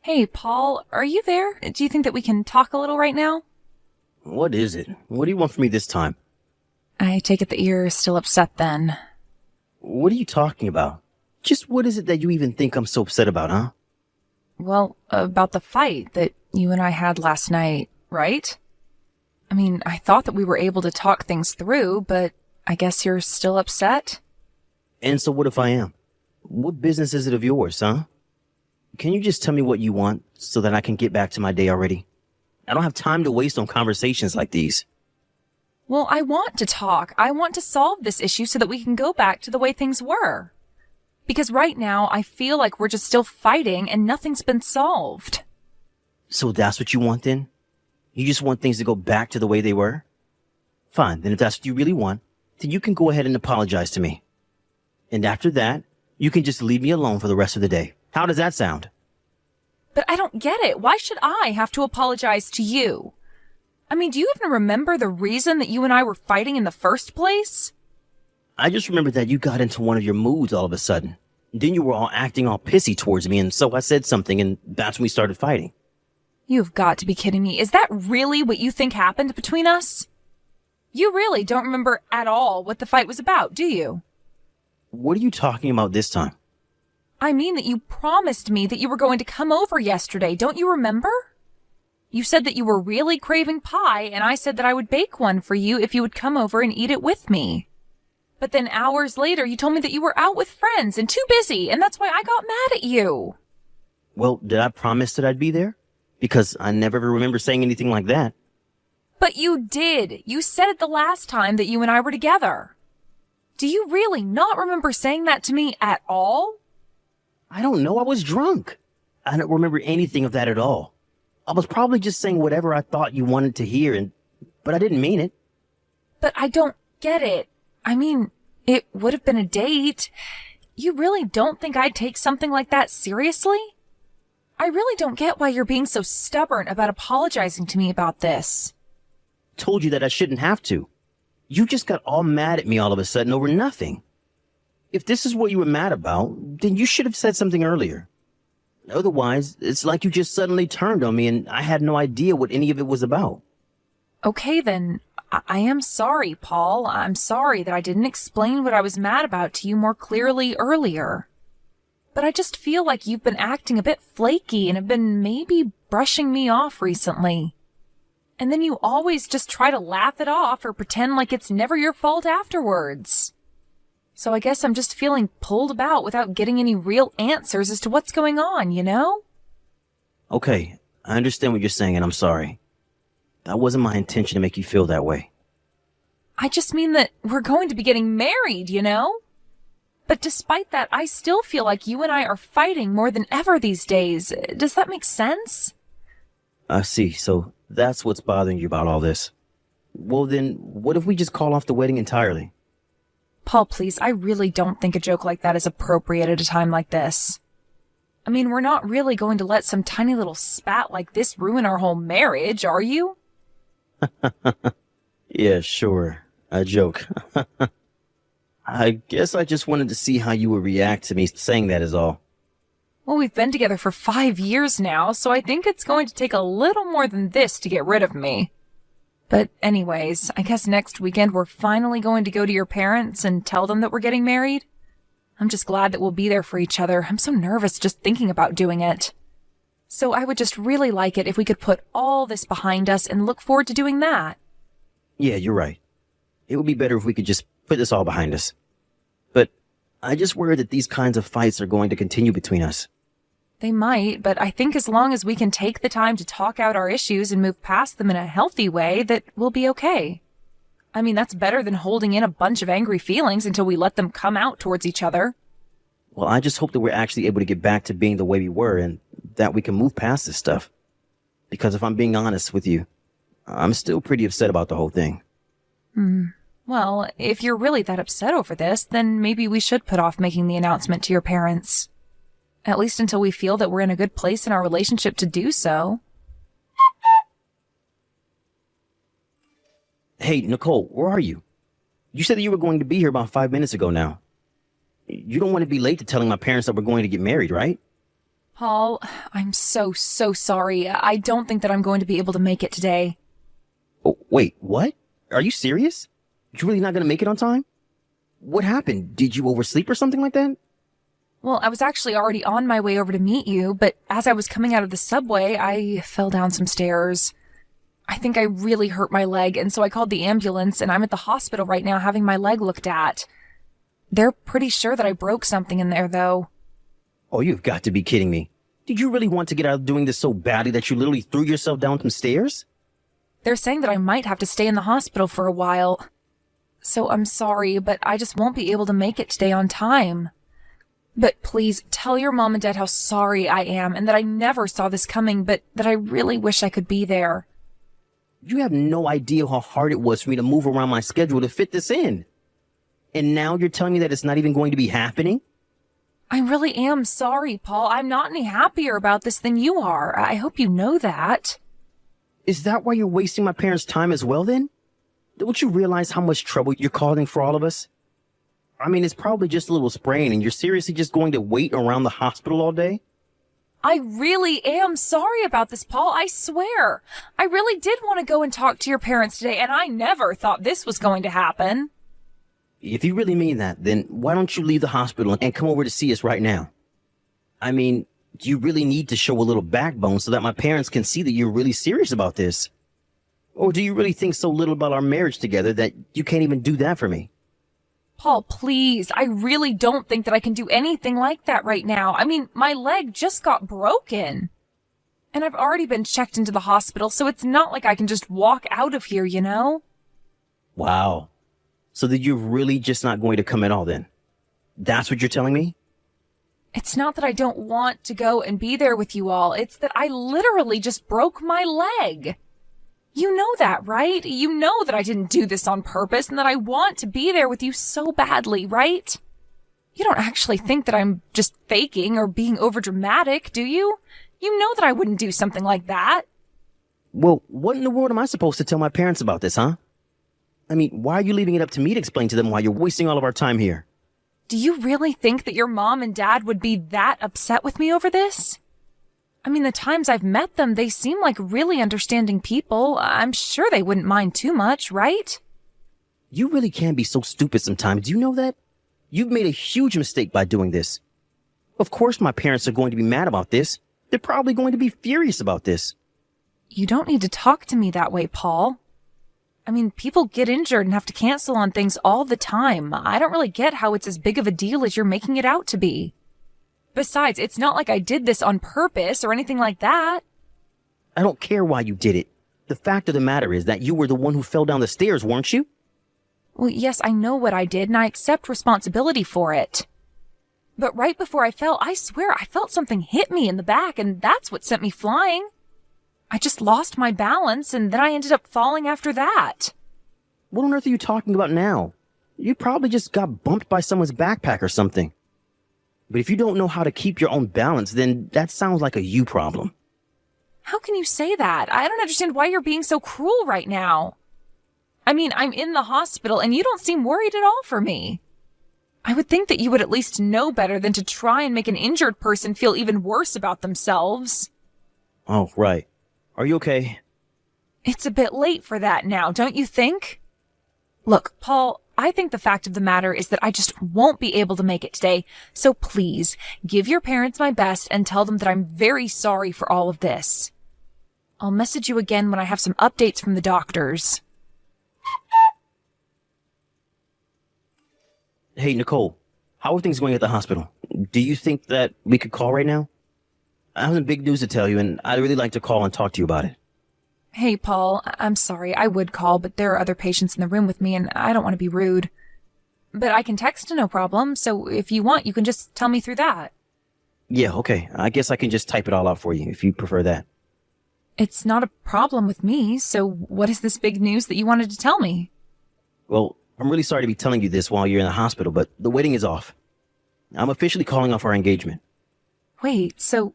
Hey, Paul, are you there? Do you think that we can talk a little right now? What is it? What do you want from me this time? I take it that you're still upset then. What are you talking about? Just what is it that you even think I'm so upset about, huh? Well, about the fight that you and I had last night, right? I mean, I thought that we were able to talk things through, but I guess you're still upset? And so what if I am? What business is it of yours, huh? Can you just tell me what you want so that I can get back to my day already? I don't have time to waste on conversations like these. Well, I want to talk. I want to solve this issue so that we can go back to the way things were. Because right now, I feel like we're just still fighting and nothing's been solved. So that's what you want then? You just want things to go back to the way they were? Fine, then if that's what you really want, then you can go ahead and apologize to me. And after that, you can just leave me alone for the rest of the day. How does that sound? But I don't get it. Why should I have to apologize to you? I mean, do you even remember the reason that you and I were fighting in the first place? I just remembered that you got into one of your moods all of a sudden. Then you were all acting all pissy towards me, and so I said something, and that's when we started fighting. You've got to be kidding me. Is that really what you think happened between us? You really don't remember at all what the fight was about, do you? What are you talking about this time? I mean that you promised me that you were going to come over yesterday, don't you remember? You said that you were really craving pie, and I said that I would bake one for you if you would come over and eat it with me. But then hours later, you told me that you were out with friends and too busy, and that's why I got mad at you. Well, did I promise that I'd be there? Because I never ever remember saying anything like that. But you did. You said it the last time that you and I were together. Do you really not remember saying that to me at all? I don't know. I was drunk. I don't remember anything of that at all. I was probably just saying whatever I thought you wanted to hear, but I didn't mean it. But I don't get it. I mean, it would have been a date. You really don't think I'd take something like that seriously? I really don't get why you're being so stubborn about apologizing to me about this. Told you that I shouldn't have to. You just got all mad at me all of a sudden over nothing. If this is what you were mad about, then you should have said something earlier. Otherwise, it's like you just suddenly turned on me and I had no idea what any of it was about. Okay, then. I am sorry, Paul. I'm sorry that I didn't explain what I was mad about to you more clearly earlier. But I just feel like you've been acting a bit flaky and have been maybe brushing me off recently. And then you always just try to laugh it off or pretend like it's never your fault afterwards. So I guess I'm just feeling pulled about without getting any real answers as to what's going on, you know? Okay, I understand what you're saying and I'm sorry. That wasn't my intention to make you feel that way. I just mean that we're going to be getting married, you know? But despite that, I still feel like you and I are fighting more than ever these days. Does that make sense? I see, so that's what's bothering you about all this. Well then, what if we just call off the wedding entirely? Paul, please, I really don't think a joke like that is appropriate at a time like this. I mean, we're not really going to let some tiny little spat like this ruin our whole marriage, are you? Yeah, sure. A joke. I guess I just wanted to see how you would react to me saying that is all. Well, we've been together for 5 years now, so I think it's going to take a little more than this to get rid of me. But anyways, I guess next weekend we're finally going to go to your parents and tell them that we're getting married. I'm just glad that we'll be there for each other. I'm so nervous just thinking about doing it. So I would just really like it if we could put all this behind us and look forward to doing that. Yeah, you're right. It would be better if we could just put this all behind us. But I just worry that these kinds of fights are going to continue between us. They might, but I think as long as we can take the time to talk out our issues and move past them in a healthy way, that we'll be okay. I mean, that's better than holding in a bunch of angry feelings until we let them come out towards each other. Well, I just hope that we're actually able to get back to being the way we were and that we can move past this stuff. Because if I'm being honest with you, I'm still pretty upset about the whole thing. Well, if you're really that upset over this, then maybe we should put off making the announcement to your parents. At least until we feel that we're in a good place in our relationship to do so. Hey, Nicole, where are you? You said that you were going to be here about 5 minutes ago now. You don't want to be late to telling my parents that we're going to get married, right? Paul, I'm so sorry. I don't think that I'm going to be able to make it today. Oh, wait, what? Are you serious? You're really not going to make it on time? What happened? Did you oversleep or something like that? Well, I was actually already on my way over to meet you, but as I was coming out of the subway, I fell down some stairs. I think I really hurt my leg, and so I called the ambulance, and I'm at the hospital right now having my leg looked at. They're pretty sure that I broke something in there, though. Oh, you've got to be kidding me. Did you really want to get out of doing this so badly that you literally threw yourself down some stairs? They're saying that I might have to stay in the hospital for a while. So I'm sorry, but I just won't be able to make it today on time. But please tell your mom and dad how sorry I am and that I never saw this coming, but that I really wish I could be there. You have no idea how hard it was for me to move around my schedule to fit this in. And now you're telling me that it's not even going to be happening? I really am sorry, Paul. I'm not any happier about this than you are. I hope you know that. Is that why you're wasting my parents' time as well, then? Don't you realize how much trouble you're causing for all of us? I mean, it's probably just a little sprain, and you're seriously just going to wait around the hospital all day? I really am sorry about this, Paul. I swear. I really did want to go and talk to your parents today, and I never thought this was going to happen. If you really mean that, then why don't you leave the hospital and come over to see us right now? I mean, you really need to show a little backbone so that my parents can see that you're really serious about this. Or do you really think so little about our marriage together that you can't even do that for me? Paul, please. I really don't think that I can do anything like that right now. I mean, my leg just got broken. And I've already been checked into the hospital, so it's not like I can just walk out of here, you know? Wow. So that you're really just not going to come at all then? That's what you're telling me? It's not that I don't want to go and be there with you all. It's that I literally just broke my leg. You know that, right? You know that I didn't do this on purpose and that I want to be there with you so badly, right? You don't actually think that I'm just faking or being overdramatic, do you? You know that I wouldn't do something like that. Well, what in the world am I supposed to tell my parents about this, huh? I mean, why are you leaving it up to me to explain to them why you're wasting all of our time here? Do you really think that your mom and dad would be that upset with me over this? I mean, the times I've met them, they seem like really understanding people. I'm sure they wouldn't mind too much, right? You really can be so stupid sometimes. Do you know that? You've made a huge mistake by doing this. Of course my parents are going to be mad about this. They're probably going to be furious about this. You don't need to talk to me that way, Paul. I mean, people get injured and have to cancel on things all the time. I don't really get how it's as big of a deal as you're making it out to be. Besides, it's not like I did this on purpose or anything like that. I don't care why you did it. The fact of the matter is that you were the one who fell down the stairs, weren't you? Well, yes, I know what I did, and I accept responsibility for it. But right before I fell, I swear I felt something hit me in the back, and that's what sent me flying. I just lost my balance, and then I ended up falling after that. What on earth are you talking about now? You probably just got bumped by someone's backpack or something. But if you don't know how to keep your own balance, then that sounds like a you problem. How can you say that? I don't understand why you're being so cruel right now. I mean, I'm in the hospital, and you don't seem worried at all for me. I would think that you would at least know better than to try and make an injured person feel even worse about themselves. Oh, right. Are you okay? It's a bit late for that now, don't you think? Look, Paul, I think the fact of the matter is that I just won't be able to make it today, so please, give your parents my best and tell them that I'm very sorry for all of this. I'll message you again when I have some updates from the doctors. Hey, Nicole, how are things going at the hospital? Do you think that we could call right now? I have some big news to tell you, and I'd really like to call and talk to you about it. Hey, Paul, I'm sorry. I would call, but there are other patients in the room with me, and I don't want to be rude. But I can text, no problem, so if you want, you can just tell me through that. Yeah, okay. I guess I can just type it all out for you, if you prefer that. It's not a problem with me, so what is this big news that you wanted to tell me? Well, I'm really sorry to be telling you this while you're in the hospital, but the wedding is off. I'm officially calling off our engagement. Wait, so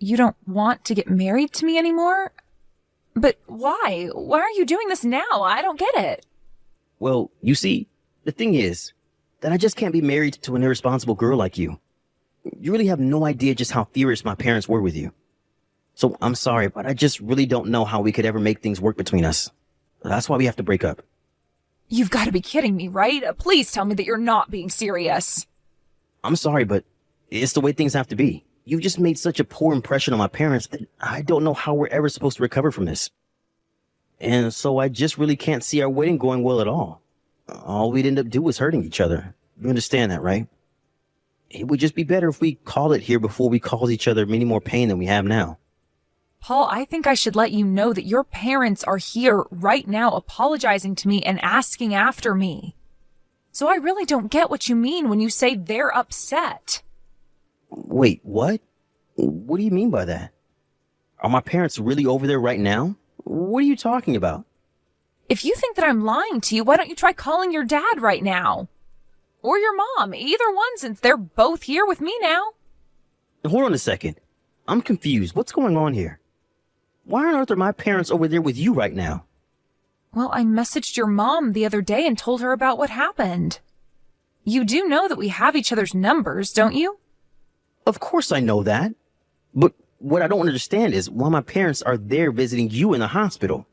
you don't want to get married to me anymore? But why? Why are you doing this now? I don't get it. Well, you see, the thing is that I just can't be married to an irresponsible girl like you. You really have no idea just how furious my parents were with you. So I'm sorry, but I just really don't know how we could ever make things work between us. That's why we have to break up. You've got to be kidding me, right? Please tell me that you're not being serious. I'm sorry, but it's the way things have to be. You just made such a poor impression on my parents that I don't know how we're ever supposed to recover from this. And so I just really can't see our wedding going well at all. All we'd end up doing was hurting each other. You understand that, right? It would just be better if we call it here before we cause each other many more pain than we have now. Paul, I think I should let you know that your parents are here right now apologizing to me and asking after me. So I really don't get what you mean when you say they're upset. Wait, what? What do you mean by that? Are my parents really over there right now? What are you talking about? If you think that I'm lying to you, why don't you try calling your dad right now? Or your mom, either one, since they're both here with me now. Hold on a second. I'm confused. What's going on here? Why on earth are my parents over there with you right now? Well, I messaged your mom the other day and told her about what happened. You do know that we have each other's numbers, don't you? Of course I know that. But what I don't understand is why my parents are there visiting you in the hospital.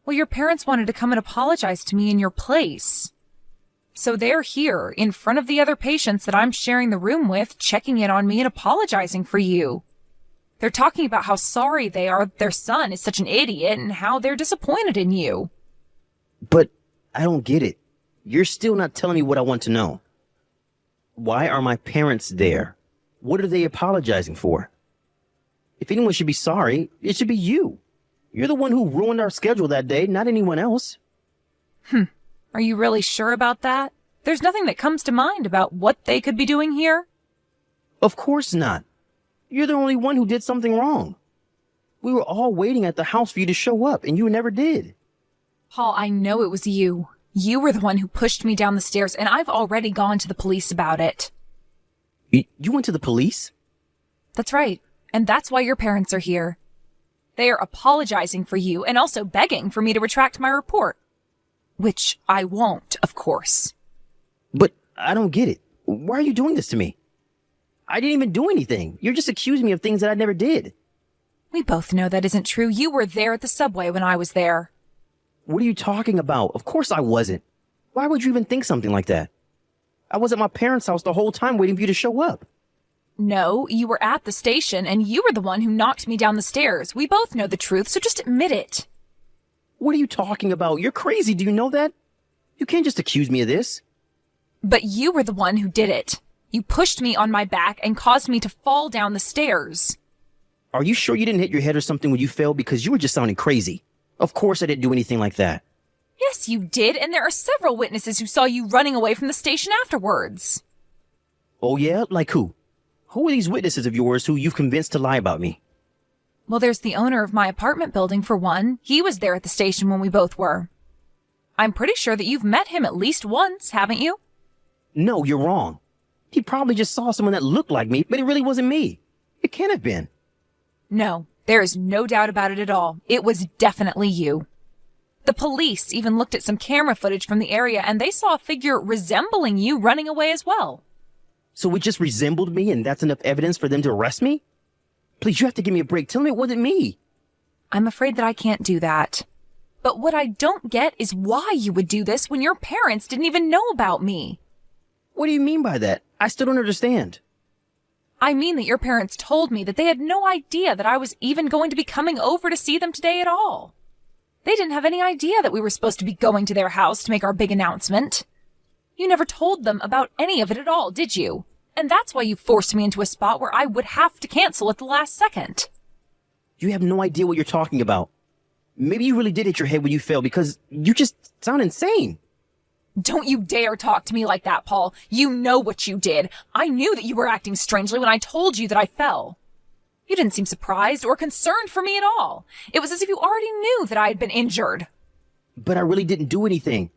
Well, your parents wanted to come and apologize to me in your place. So they're here in front of the other patients that I'm sharing the room with, checking in on me and apologizing for you. They're talking about how sorry they are their son is such an idiot and how they're disappointed in you. But I don't get it. You're still not telling me what I want to know. Why are my parents there? What are they apologizing for? If anyone should be sorry, it should be you. You're the one who ruined our schedule that day, not anyone else. Are you really sure about that? There's nothing that comes to mind about what they could be doing here? Of course not. You're the only one who did something wrong. We were all waiting at the house for you to show up, and you never did. Paul, I know it was you. You were the one who pushed me down the stairs, and I've already gone to the police about it. You went to the police? That's right. And that's why your parents are here. They are apologizing for you and also begging for me to retract my report. Which I won't, of course. But I don't get it. Why are you doing this to me? I didn't even do anything. You're just accusing me of things that I never did. We both know that isn't true. You were there at the subway when I was there. What are you talking about? Of course I wasn't. Why would you even think something like that? I was at my parents' house the whole time waiting for you to show up. No, you were at the station and you were the one who knocked me down the stairs. We both know the truth, so just admit it. What are you talking about? You're crazy. Do you know that? You can't just accuse me of this. But you were the one who did it. You pushed me on my back and caused me to fall down the stairs. Are you sure you didn't hit your head or something when you fell? Because you were just sounding crazy. Of course I didn't do anything like that. Yes, you did, and there are several witnesses who saw you running away from the station afterwards. Oh yeah? Like who? Who are these witnesses of yours who you've convinced to lie about me? Well, there's the owner of my apartment building, for one. He was there at the station when we both were. I'm pretty sure that you've met him at least once, haven't you? No, you're wrong. He probably just saw someone that looked like me, but it really wasn't me. It can't have been. No, there is no doubt about it at all. It was definitely you. The police even looked at some camera footage from the area, and they saw a figure resembling you running away as well. So it just resembled me, and that's enough evidence for them to arrest me? Please, you have to give me a break. Tell me it wasn't me. I'm afraid that I can't do that. But what I don't get is why you would do this when your parents didn't even know about me. What do you mean by that? I still don't understand. I mean that your parents told me that they had no idea that I was even going to be coming over to see them today at all. They didn't have any idea that we were supposed to be going to their house to make our big announcement. You never told them about any of it at all, did you? And that's why you forced me into a spot where I would have to cancel at the last second. You have no idea what you're talking about. Maybe you really did hit your head when you fell because you just sound insane. Don't you dare talk to me like that, Paul. You know what you did. I knew that you were acting strangely when I told you that I fell. You didn't seem surprised or concerned for me at all. It was as if you already knew that I had been injured. But I really didn't do anything.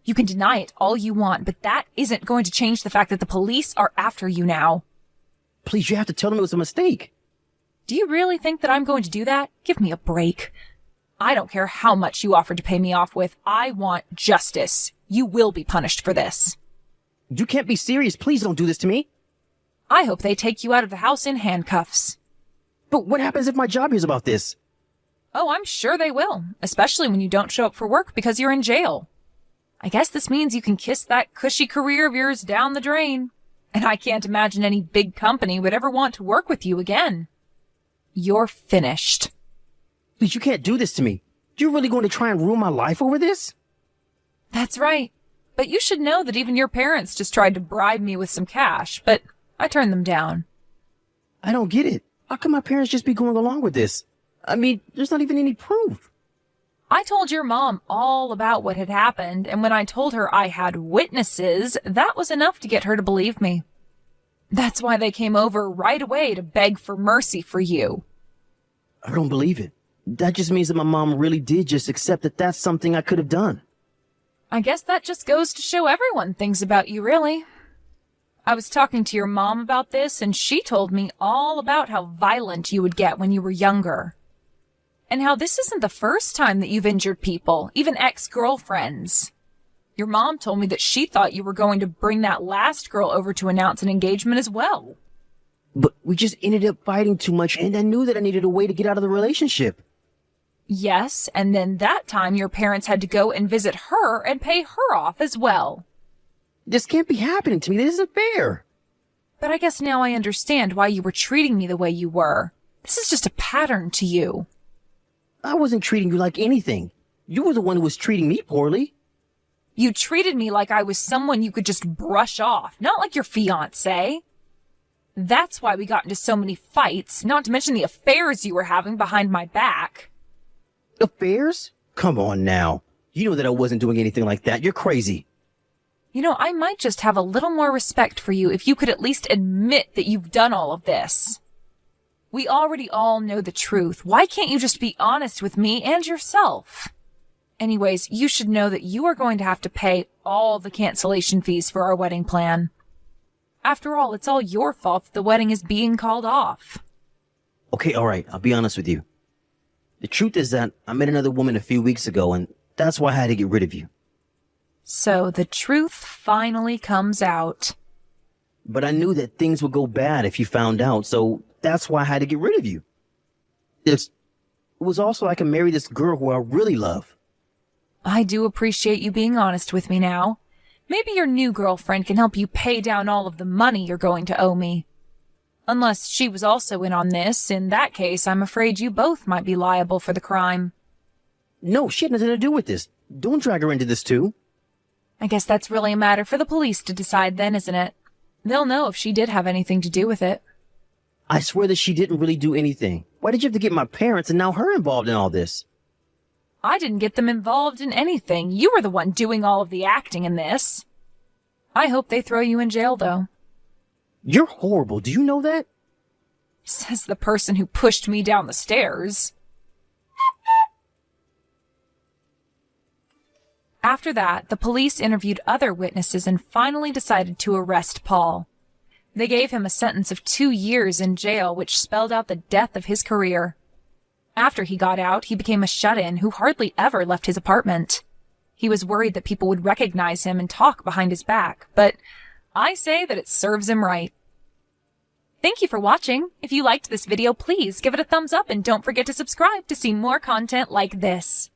You can deny it all you want, but that isn't going to change the fact that the police are after you now. Please, you have to tell them it was a mistake. Do you really think that I'm going to do that? Give me a break. I don't care how much you offered to pay me off with. I want justice. You will be punished for this. You can't be serious. Please don't do this to me. I hope they take you out of the house in handcuffs. But what happens if my job hears about this? Oh, I'm sure they will, especially when you don't show up for work because you're in jail. I guess this means you can kiss that cushy career of yours down the drain. And I can't imagine any big company would ever want to work with you again. You're finished. Please, you can't do this to me. You're really going to try and ruin my life over this? That's right. But you should know that even your parents just tried to bribe me with some cash, but I turned them down. I don't get it. How can my parents just be going along with this? I mean, there's not even any proof. I told your mom all about what had happened, and when I told her I had witnesses, that was enough to get her to believe me. That's why they came over right away to beg for mercy for you. I don't believe it. That just means that my mom really did just accept that that's something I could have done. I guess that just goes to show everyone things about you, really. I was talking to your mom about this, and she told me all about how violent you would get when you were younger. And how this isn't the first time that you've injured people, even ex-girlfriends. Your mom told me that she thought you were going to bring that last girl over to announce an engagement as well. But we just ended up fighting too much, and I knew that I needed a way to get out of the relationship. Yes, and then that time your parents had to go and visit her and pay her off as well. This can't be happening to me. This isn't fair. But I guess now I understand why you were treating me the way you were. This is just a pattern to you. I wasn't treating you like anything. You were the one who was treating me poorly. You treated me like I was someone you could just brush off, not like your fiancé. That's why we got into so many fights, not to mention the affairs you were having behind my back. Affairs? Come on now. You know that I wasn't doing anything like that. You're crazy. You know, I might just have a little more respect for you if you could at least admit that you've done all of this. We already all know the truth. Why can't you just be honest with me and yourself? Anyways, you should know that you are going to have to pay all the cancellation fees for our wedding plan. After all, it's all your fault that the wedding is being called off. Okay, all right. I'll be honest with you. The truth is that I met another woman a few weeks ago, and that's why I had to get rid of you. So the truth finally comes out. But I knew that things would go bad if you found out, so that's why I had to get rid of you. It was also I can marry this girl who I really love. I do appreciate you being honest with me now. Maybe your new girlfriend can help you pay down all of the money you're going to owe me. Unless she was also in on this, in that case, I'm afraid you both might be liable for the crime. No, she had nothing to do with this. Don't drag her into this too. I guess that's really a matter for the police to decide then, isn't it? They'll know if she did have anything to do with it. I swear that she didn't really do anything. Why did you have to get my parents and now her involved in all this? I didn't get them involved in anything. You were the one doing all of the acting in this. I hope they throw you in jail, though. You're horrible. Do you know that? Says the person who pushed me down the stairs. After that, the police interviewed other witnesses and finally decided to arrest Paul. They gave him a sentence of 2 years in jail, which spelled out the death of his career. After he got out, he became a shut-in who hardly ever left his apartment. He was worried that people would recognize him and talk behind his back, but I say that it serves him right. Thank you for watching. If you liked this video, please give it a thumbs up and don't forget to subscribe to see more content like this.